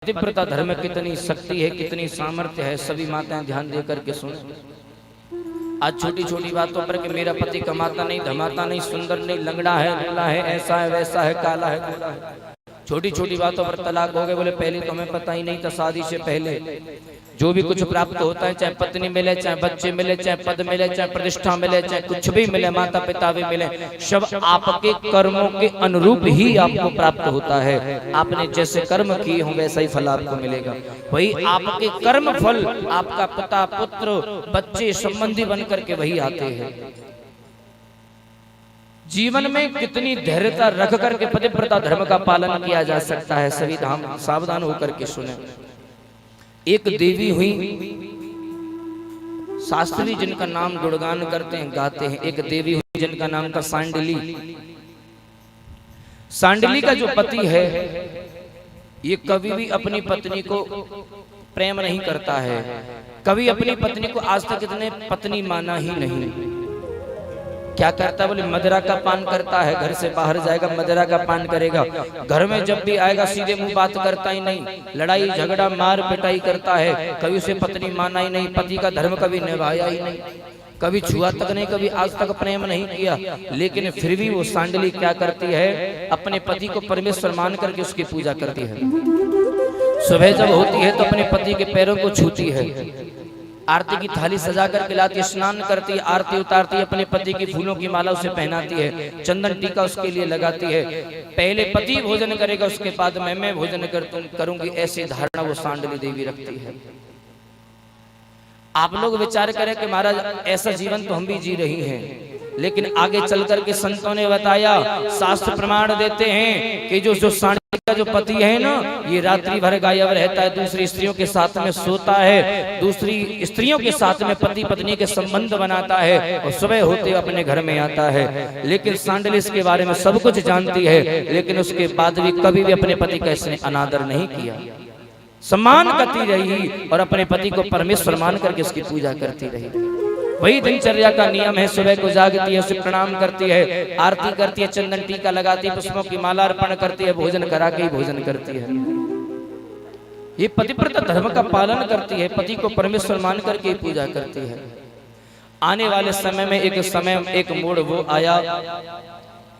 पतिव्रता धर्म में कितनी शक्ति है, कितनी सामर्थ्य है, सभी माताएं ध्यान दे करके सुने। आज छोटी छोटी बातों पर कि मेरा पति कमाता नहीं, धमाता नहीं, सुंदर नहीं, लंगड़ा है, लूला है, ऐसा है, वैसा है, काला है, गोरा है, छोटी छोटी बातों पर तलाक हो गए। बोले पहले तो हमें पता ही नहीं था, शादी से पहले जो भी कुछ प्राप्त होता है, चाहे पत्नी मिले, चाहे बच्चे मिले, चाहे पद मिले, चाहे प्रतिष्ठा मिले, चाहे कुछ भी मिले, माता पिता भी मिले, सब आपके कर्मों के अनुरूप ही आपको प्राप्त होता है। आपने जैसे कर्म किए हों वैसा ही फल आपको मिलेगा। वही आपके कर्म फल आपका पिता, पुत्र, बच्चे, संबंधी बन करके वही आते हैं। जीवन में कितनी धैर्यता रख करके पतिव्रता धर्म का पालन किया जा सकता है, सभी धाम सावधान होकर के सुने। एक देवी हुई, शास्त्री जिनका नाम गुणगान करते हैं, गाते हैं। एक देवी हुई जिनका नाम था सांडली। सांडली का जो पति है ये कभी भी अपनी पत्नी को प्रेम नहीं करता है, कभी अपनी पत्नी को आज तक इतने पत्नी माना ही नहीं। क्या करता है? बोले मदिरा का पान करता है, घर से बाहर जाएगा मदिरा का पान करेगा, घर में जब भी आएगा सीधे मुंह बात करता ही नहीं, लड़ाई झगड़ा मार पिटाई करता है, कभी उसे पत्नी माना ही नहीं, पति का धर्म कभी निभाया ही नहीं, कभी छुआ तक नहीं, कभी आज तक प्रेम नहीं किया। लेकिन फिर भी वो सांडली क्या करती है? अपने पति को परमेश्वर मान करके उसकी पूजा करती है। सुबह जब होती है तो अपने पति के पैरों को छूती है, आरती की थाली सजा कर खिलाती, स्नान करती है, आरती उतारती है, अपने पति की फूलों की माला उसे पहनाती है, चंदन टीका उसके लिए लगाती है। पहले पति भोजन करेगा, उसके बाद मैं भोजन करूंगी, ऐसी धारणा वो सांडली देवी रखती है। आप लोग विचार करें कि महाराज ऐसा जीवन तो हम भी जी रही हैं, लेकिन आगे चल करके संतों ने बताया, शास्त्र प्रमाण देते हैं कि जो सांडली का जो पति है ना, ये रात्रि भर गायब रहता है, दूसरी स्त्रियों के साथ में सोता है, दूसरी स्त्रियों के साथ में पति पत्नी के संबंध बनाता है और सुबह होते अपने घर में आता है। लेकिन सांडली इसके बारे में सब कुछ जानती है, लेकिन उसके बाद भी कभी भी अपने पति का इसने अनादर नहीं किया, सम्मान करती रही और अपने पति को परमेश्वर मान करके उसकी पूजा करती रही। वही दिनचर्या का नियम है। सुबह को जागती है, उसे प्रणाम करती है, आरती करती है, चंदन टीका लगाती है, पुष्पों की माला अर्पण करती है, भोजन करा के ही भोजन करती है। ये पतिव्रता धर्म का पालन करती है, पति को परमेश्वर मान करके पूजा करती है। आने वाले समय में एक मोड़ वो आया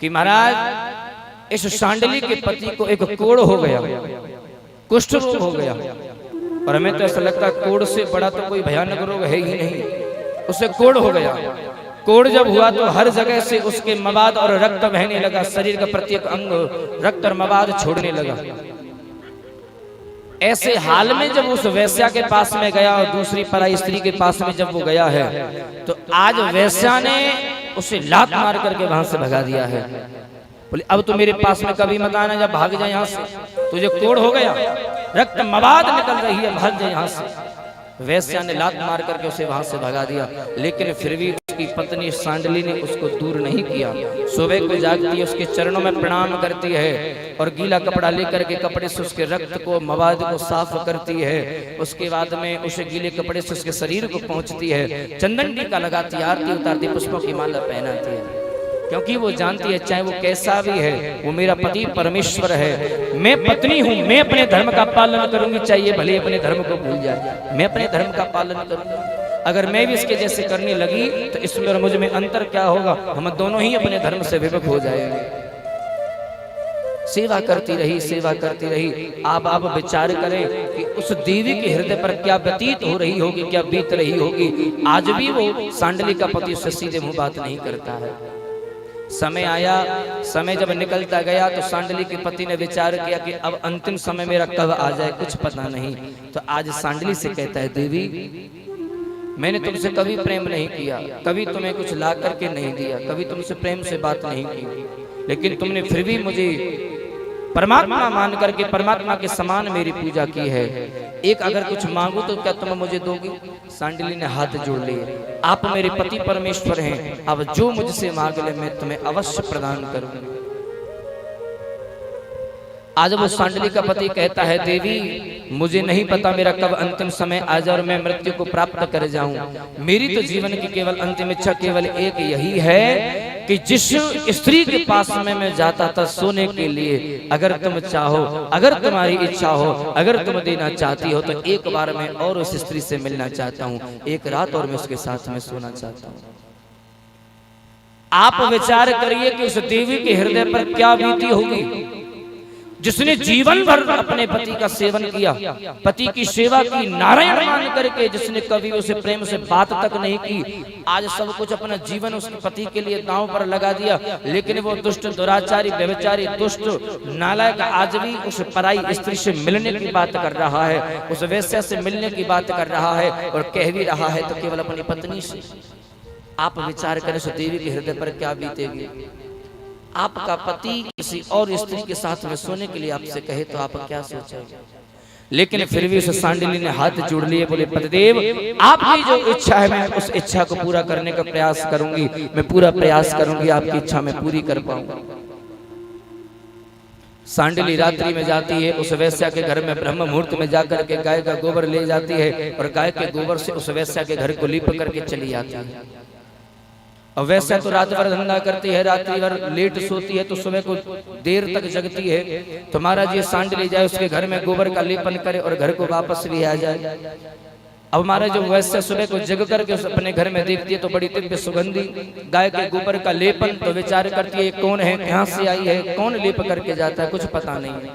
कि महाराज इस सांडली के पति को एक कोढ़ हो गया, कुष्ठ रोग हो गया। और हमें तो ऐसा लगता है कोढ़ से बड़ा तो कोई भयानक रोग है ही नहीं, उसे कोढ़ हो गया। कोढ़ जब हुआ तो हर जगह से उसके मवाद और रक्त बहने लगा, शरीर का प्रत्येक अंग रक्त और मवाद छोड़ने लगा। ऐसे हाल में जब उस वैश्या के पास में गया और दूसरी पराई स्त्री के पास में जब वो गया है, तो आज वैश्या ने उसे लात मार करके वहां से भगा दिया है। बोले अब तो मेरे पास में कभी मत आना, जब भाग जाए यहाँ से, तुझे कोढ़ हो गया, रक्त मवाद निकल रही है, भाग जाए यहाँ से। वैश्या ने लात मार करके उसे वहां से भगा दिया, लेकिन फिर भी उसकी पत्नी सांडली ने उसको दूर नहीं किया। सुबह को जागती है, उसके चरणों में प्रणाम करती है और गीला कपड़ा लेकर के कपड़े से उसके रक्त को मवाद को साफ करती है। उसके बाद में उसे गीले कपड़े से उसके शरीर को पहुंचती है, चंदन टीका लगाती है, आरती उतारती, पुष्पों की माला पहनाती है, क्योंकि वो जानती है चाहे वो कैसा भी है, वो मेरा पति परमेश्वर है, मैं पत्नी हूँ, मैं अपने धर्म का पालन करूंगी, चाहिए भले अपने धर्म को भूल जाए, मैं अपने धर्म का पालन करूंगी। अगर मैं भी इसके जैसे करने लगी तो इसमें और मुझ में अंतर क्या होगा? हम दोनों ही अपने धर्म से विमुख हो जाएंगे। सेवा करती रही, सेवा करती रही। आप विचार करें कि उस देवी के हृदय पर क्या व्यतीत हो रही होगी, क्या बीत रही होगी। आज भी वो सांडली का पति उससे सीधे मुंह बात नहीं करता है। समय आया, समय जब निकलता गया तो सांडली के पति ने विचार किया कि अब अंतिम समय मेरा कब आ जाए कुछ पता नहीं। तो आज सांडली से कहता है, देवी मैंने तुमसे कभी प्रेम नहीं किया, कभी तुम्हें कुछ ला करके नहीं दिया, कभी तुमसे प्रेम से बात नहीं की, लेकिन तुमने फिर भी मुझे परमात्मा मान करके परमात्मा के समान मेरी पूजा की है। एक अगर कुछ मांगू तो क्या तुम मुझे दोगी? सांडली ने हाथ जोड़ लिए, आप मेरे पति परमेश्वर हैं, अब जो मुझसे मांग ले मैं तुम्हें अवश्य प्रदान करूंगी। आज वो सांडली का पति कहता है, देवी मुझे नहीं पता मेरा कब अंतिम समय आ जाए और मैं मृत्यु को प्राप्त कर जाऊं। मेरी तो जीवन की केवल अंतिम इच्छा केवल एक यही है कि जिस स्त्री के पास में मैं जाता था सोने के लिए, अगर तुम चाहो, अगर तुम्हारी इच्छा हो, अगर तुम देना चाहती हो तो एक बार मैं और उस स्त्री से मिलना चाहता हूँ, एक रात और मैं उसके साथ में सोना चाहता हूँ। आप विचार करिए कि उस देवी के हृदय पर क्या बीती होगी, जिसने जीवन भर अपने पति का सेवन किया, पति की सेवा की, नारायण मान करके, जिसने कभी उसे प्रेम से बात तक नहीं की, आज सब कुछ अपना जीवन उसके पति के लिए दांव पर लगा दिया, लेकिन वो दुष्ट, दुराचारी, व्यभिचारी, दुष्ट, नालायक आज भी उस पराई स्त्री से मिलने की बात कर रहा है, उस वेश्या से मिलने की बात कर रहा है, और कह भी रहा है तो केवल अपनी पत्नी से। आप विचार करें उस देवी के हृदय पर क्या बीतेगी। आपका पति किसी और स्त्री के साथ में सोने के लिए आपसे कहे तो आप क्या सोचेंगे। लेकिन फिर भी उस सांडिली ने हाथ जोड़ लिए, बोले पतिदेव आपकी जो इच्छा है मैं उस इच्छा को पूरा करने का प्रयास करूंगी, मैं पूरा प्रयास करूंगी आपकी इच्छा मैं पूरी कर पाऊंगा। सांडिली रात्रि में जाती है, उस वेश्या के घर में ब्रह्म मुहूर्त में जाकर के गाय का गोबर ले जाती है, और गाय के गोबर से उस वेश्या के घर को लीप करके चली आती है। और वैसे तो रात भर धंधा करती है, रात्रि भर लेट सोती है, तो सुबह को देर तक जगती है। तो महाराज ये सांडिली जाए उसके घर में गोबर का लेपन करे और घर को वापस भी आ जाए। अब महाराज जो वैसे सुबह को जग करके उस अपने घर में देखती है तो बड़ी दिव्य सुगंधी गाय के गोबर का लेपन, तो विचार करती है कौन है, कहां से आई है, कौन लेप करके जाता है, कुछ पता नहीं।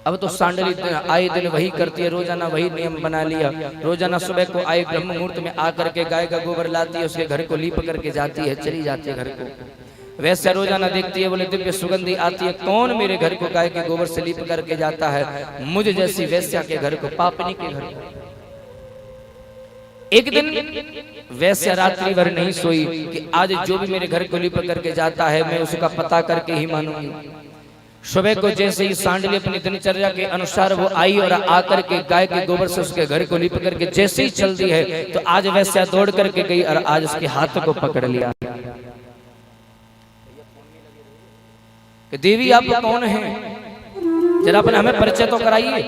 अब तो सांडिली आए दिन वही करती है, रोजाना वही नियम बना लिया। रोजाना सुबह को आए ब्रह्म मुहूर्त में आकर के गाय का गोबर लाती है, उसके घर को लीप करके जाती है, चली जाती है घर को। वैसे रोजाना देखती है, बोले दिव्य सुगंधी आती है, कौन मेरे घर को गाय के गोबर से लीप करके जाता है, मुझे जैसी वैश्या के घर को, पापनी के घर को। एक दिन वैश्या रात्रि भर नहीं सोई कि आज जो भी मेरे घर को लीप करके जाता है मैं उसका पता करके ही मानूंगी। सुबह को जैसे ही सांडिली अपनी दिनचर्या के अनुसार वो आई और आकर के गाय के गोबर से उसके घर को लीप करके जैसे ही चलती है, तो आज वैश्या दौड़ करके गई और आज उसके हाथ को पकड़ लिया कि देवी आप कौन हैं, जरा अपना हमें परिचय तो कराइए।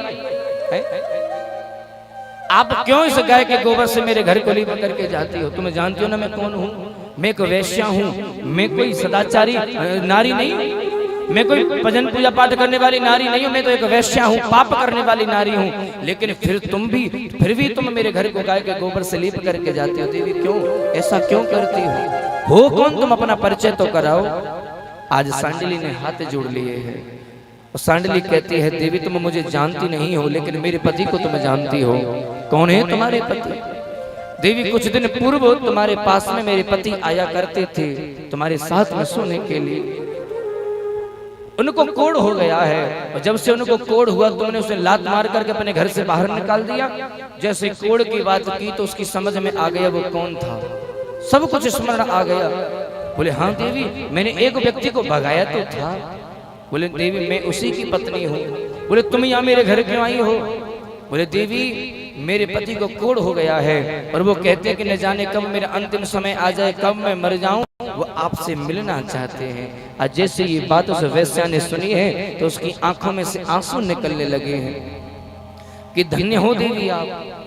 आप क्यों इस गाय के गोबर से मेरे घर को लीप करके जाती हो? तुम जानती हो ना मैं कौन हूँ, मैं एक वेश्या हूँ, मैं कोई सदाचारी नारी नहीं, मैं कोई भजन पूजा पाठ करने वाली नारी नहीं हूं, मैं तो एक वेश्या हूं, पाप करने वाली नारी हूं। लेकिन फिर भी तुम मेरे घर को गाय के गोबर से लीप करके जाती हो। देवी क्यों ऐसा क्यों करती हो कौन तुम, अपना परिचय तो कराओ। आज सांडिली ने हाथ जोड़ लिए हैं। सांडिली कहती है देवी तुम मुझे जानती नहीं हो, लेकिन मेरे पति को तुम जानती हो। कौन है तुम्हारे पति? देवी कुछ दिन पूर्व तुम्हारे पास में मेरे पति आया करते थे तुम्हारे साथ में सोने के लिए, उनको कोढ़ हो गया है, और जब से उनको कोढ़ हुआ तुमने उसे लात मार करके अपने घर से बाहर निकाल दिया। जैसे कोढ़ की बात की तो उसकी समझ में आ गया वो कौन था, सब कुछ स्मरण आ गया। बोले हाँ देवी मैंने एक व्यक्ति को भगाया तो था। बोले देवी मैं उसी की पत्नी हूँ। बोले तुम यहाँ मेरे घर क्यों आई हो? बोले देवी मेरे पति को कोढ़ हो गया है और वो कहते हैं कि न जाने कब मेरा अंतिम समय आ जाए, कब मैं मर जाऊं, वो आपसे मिलना चाहते हैं। आज जैसे ये बात उस वेश्या ने सुनी है तो उसकी आंखों में से आंसू निकलने लगे हैं कि धन्य हो देवी आप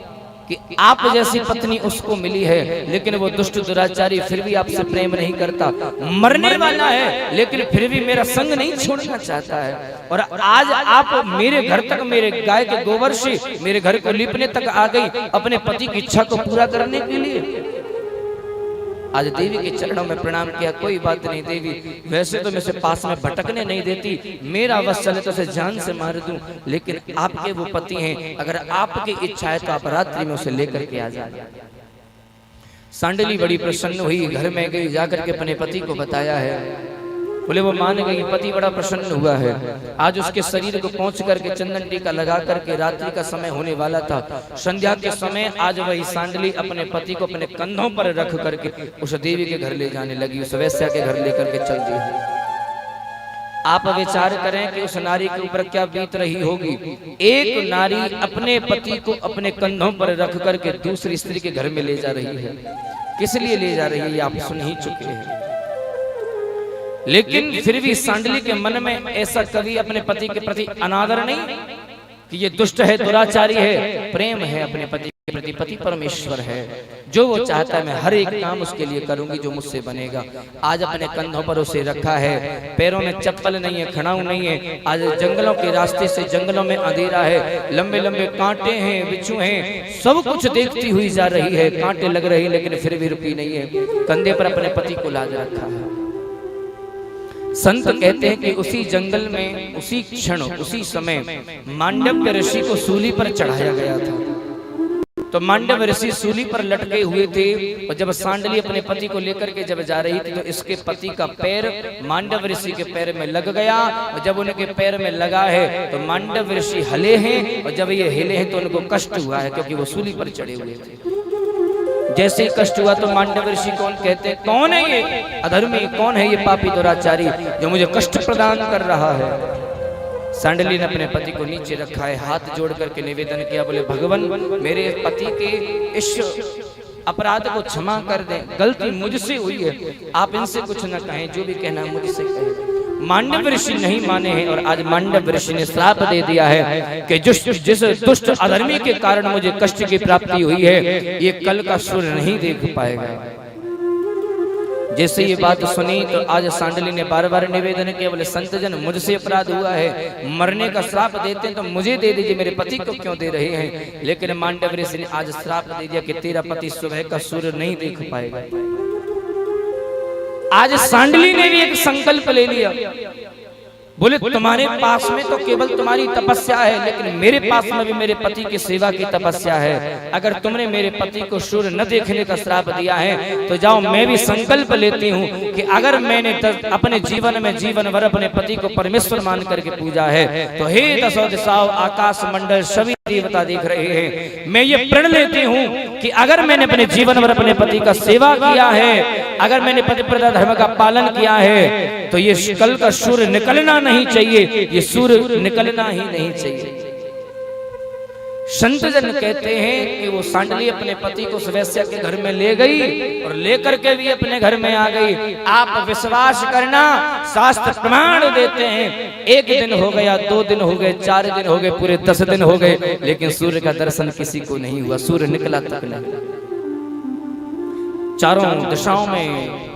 कि आप जैसी पत्नी उसको मिली है। लेकिन वो दुष्ट दुराचारी फिर भी आपसे प्रेम नहीं करता, मरने वाला है लेकिन फिर भी मेरा संग नहीं छोड़ना चाहता है। और आज आप मेरे घर तक मेरे गाय के गोबर से मेरे घर को लीपने तक आ गई अपने पति की इच्छा को पूरा करने के लिए। आज देवी के चरणों में प्रणाम किया, कोई बात नहीं देवी, वैसे तो मैं उसे पास में भटकने नहीं देती, मेरा वश चले तो उसे जान से मार दूं, लेकिन आपके वो पति हैं, अगर आपकी इच्छा है तो आप रात्रि में उसे लेकर के आ जाए। सांडिली बड़ी प्रसन्न हुई, घर में गई, जाकर के अपने पति को बताया है। बोले वो मान गई, पति बड़ा प्रसन्न हुआ है। आज उसके शरीर को पहुंच करके चंदन टीका लगा करके रात्रि का समय होने वाला था, संध्या के समय आज वही सांडिली अपने पति को अपने कंधों पर रख करके उस देवी के घर ले जाने लगी, उस वेश्या के घर लेकर के चल दी। आप विचार करें कि उस नारी के ऊपर क्या बीत रही होगी। एक नारी अपने पति को अपने कंधों पर रख करके दूसरी स्त्री के घर में ले जा रही है। किस लिए ले जा रही है आप सुन ही चुके हैं, लेकिन फिर भी सांडिली के मन में ऐसा कभी अपने पति के प्रति अनादर नहीं कि ये दुष्ट है, दुराचारी है, प्रेम है अपने पति प्रतिपति परमेश्वर है, जो वो चाहता है मैं हर एक काम उसके लिए करूंगी जो मुझसे बनेगा। आज अपने कंधों पर उसे रखा है, पैरों में चप्पल नहीं है, खड़ाऊ नहीं है। आज जंगलों के रास्ते से जंगलों में अंधेरा है, लंबे लंबे कांटे हैं, बिच्छू हैं, सब कुछ देखती हुई जा रही है, कांटे लग रही है लेकिन फिर भी रुकी नहीं है, कंधे पर अपने पति को लाद रखा है। संत कहते हैं कि उसी जंगल में उसी क्षण उसी समय मांडव्य ऋषि को सूली पर चढ़ाया गया था। तो मांडव ऋषि सूली पर लटके हुए थे और जब सांडली अपने पति को लेकर के जब जा रही थी तो इसके पति का पैर मांडव ऋषि के पैर में लग गया और जब उनके पैर में लगा है तो मांडव ऋषि हिले हैं और जब ये हिले हैं तो उनको कष्ट हुआ है क्योंकि वो सूली पर चढ़े हुए थे। जैसे ही कष्ट हुआ तो मांडव ऋषि कौन कहते हैं, कौन है ये अधर्मी, कौन है ये पापी दुराचारी जो मुझे कष्ट प्रदान कर रहा है। सांडली ने अपने पति को नीचे रखा है, हाथ जोड़ करके निवेदन किया, बोले भगवान मेरे पति के इस अपराध को क्षमा कर दें, गलती मुझसे हुई है, आप इनसे कुछ न कहें, जो भी कहना मुझसे कहें। मांडव ऋषि नहीं माने हैं और आज मांडव ऋषि ने श्राप दे दिया है कि जिस दुष्ट अधर्मी के कारण मुझे कष्ट की प्राप्ति हुई है ये कल का सूर्य नहीं देख पाएगा। जैसे ये बात सुनी तो आज सांडली ने बार बार निवेदन किया, बोले संत जन मुझसे अपराध हुआ है, मरने का श्राप देते हैं तो मुझे दे दीजिए, मेरे पति को क्यों दे रहे हैं। लेकिन मांडव ऋषि ने आज श्राप दे दिया कि तेरा पति सुबह का सूर्य नहीं देख पाएगा। आज सांडली ने भी एक संकल्प ले लिया, बोले तुम्हारे पास में तो केवल तुम्हारी तपस्या है लेकिन मेरे पास में भी मेरे पति की सेवा की तपस्या है। अगर तुमने मेरे पति को सूर्य न देखने का श्राप दिया है तो जाओ मैं भी संकल्प लेती हूँ कि अगर मैंने अपने जीवन में जीवन भर अपने पति को परमेश्वर मान करके पूजा है तो हे दसों दिशाओं आकाश मंडल सभी देवता देख रहे हैं, मैं ये प्रण लेती हूँ कि अगर मैंने अपने जीवन भर अपने पति का सेवा किया है, अगर मैंने पतिव्रता धर्म का पालन किया है तो ये कल का सूर्य निकलना नहीं चाहिए, ये सूर्य निकलना ही नहीं चाहिए। संत जन कहते हैं कि वो सांडली अपने पति को वेश्या के घर में ले गई और लेकर के भी अपने घर में आ गई। आप विश्वास करना, शास्त्र प्रमाण देते हैं, एक दिन हो गया, 2 दिन हो गए, 4 दिन हो गए, पूरे 10 दिन हो गए, लेकिन सूर्य का दर्शन किसी को नहीं हुआ, सूर्य निकला तक नहीं। चारों दिशाओं में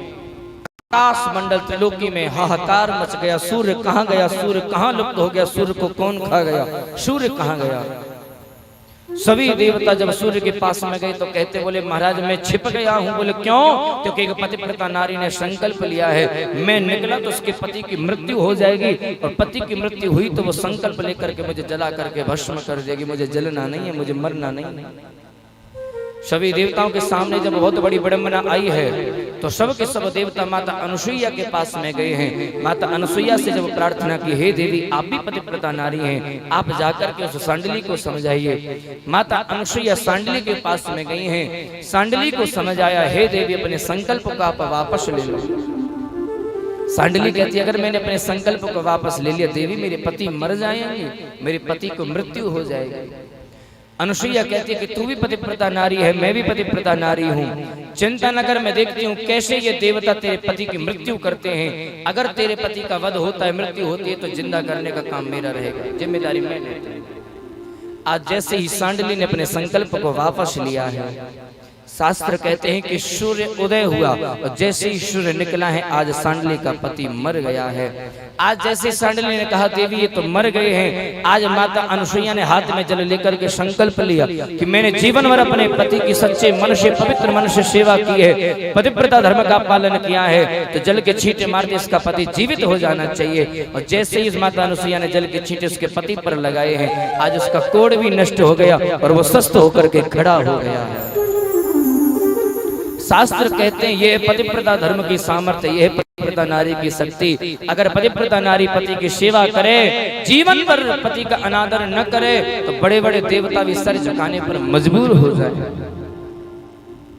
आकाश मंडल त्रिलोकी में हाहाकार मच गया, सूर्य कहाँ गया, सूर्य कहाँ लुप्त हो गया, सूर्य को कौन खा गया, सूर्य कहाँ गया। सभी देवता जब सूर्य के पास में गए तो कहते, बोले महाराज मैं छिप गया हूँ। बोले क्यों? क्योंकि एक पतिव्रता नारी ने संकल्प लिया है, मैं निकला तो उसके पति की मृत्यु हो जाएगी और पति की मृत्यु हुई तो वो संकल्प लेकर के मुझे जला करके भस्म कर देगी, मुझे जलना नहीं है, मुझे मरना नहीं है। सभी देवताओं के सामने जब बहुत बड़ी विडंबना आई है तो सब के सब देवता माता अनुसुईया के पास में गए हैं। माता अनुसुईया से जब प्रार्थना की, हे देवी आप भी पतिव्रता नारी हैं, आप जाकर के उस सांडली को समझाइए। माता अनुसुईया सांडली के पास में गई हैं, सांडली को समझ आया, हे देवी अपने संकल्प को आप वापस ले लो। सांडली कहती है, अगर मैंने अपने संकल्प को वापस ले लिया देवी मेरे पति मर जाएंगे, मेरे पति को मृत्यु हो जाएगी। अनुसुईया कहती है कि तू भी पतिव्रता नारी है, मैं भी पतिव्रता नारी हूँ, चिंता न कर, मैं देखती हूँ कैसे ये देवता तेरे पति की मृत्यु करते हैं। अगर तेरे पति का वध होता है, मृत्यु होती है तो जिंदा करने का काम मेरा रहेगा, जिम्मेदारी मैं लेती हूँ। आज जैसे ही सांडली ने अपने संकल्प को वापस लिया है, शास्त्र कहते हैं कि सूर्य उदय हुआ और जैसे ही सूर्य निकला है आज सांडली का पति मर गया है। आज जैसे सांडली ने कहा देवी ये तो मर गए हैं, आज माता अनुसुईया ने हाथ में जल लेकर के संकल्प लिया कि मैंने जीवन भर अपने पति की सच्चे मन से पवित्र मन से सेवा की है, पतिव्रता धर्म का पालन किया है, तो जल के छींटे मारते इसका पति जीवित हो जाना चाहिए। और जैसे ही माता अनुसुईया ने जल के छींटे उसके पति पर लगाए हैं, आज उसका कोढ़ भी नष्ट हो गया और वो स्वस्थ होकर के खड़ा हो गया है। शास्त्र कहते हैं ये पतिव्रता धर्म की सामर्थ्य, ये पतिव्रता नारी की शक्ति। अगर पतिव्रता नारी पति की सेवा करे, जीवन भर पति का अनादर न करे तो बड़े बड़े देवता भी सर झुकाने पर मजबूर हो जाए।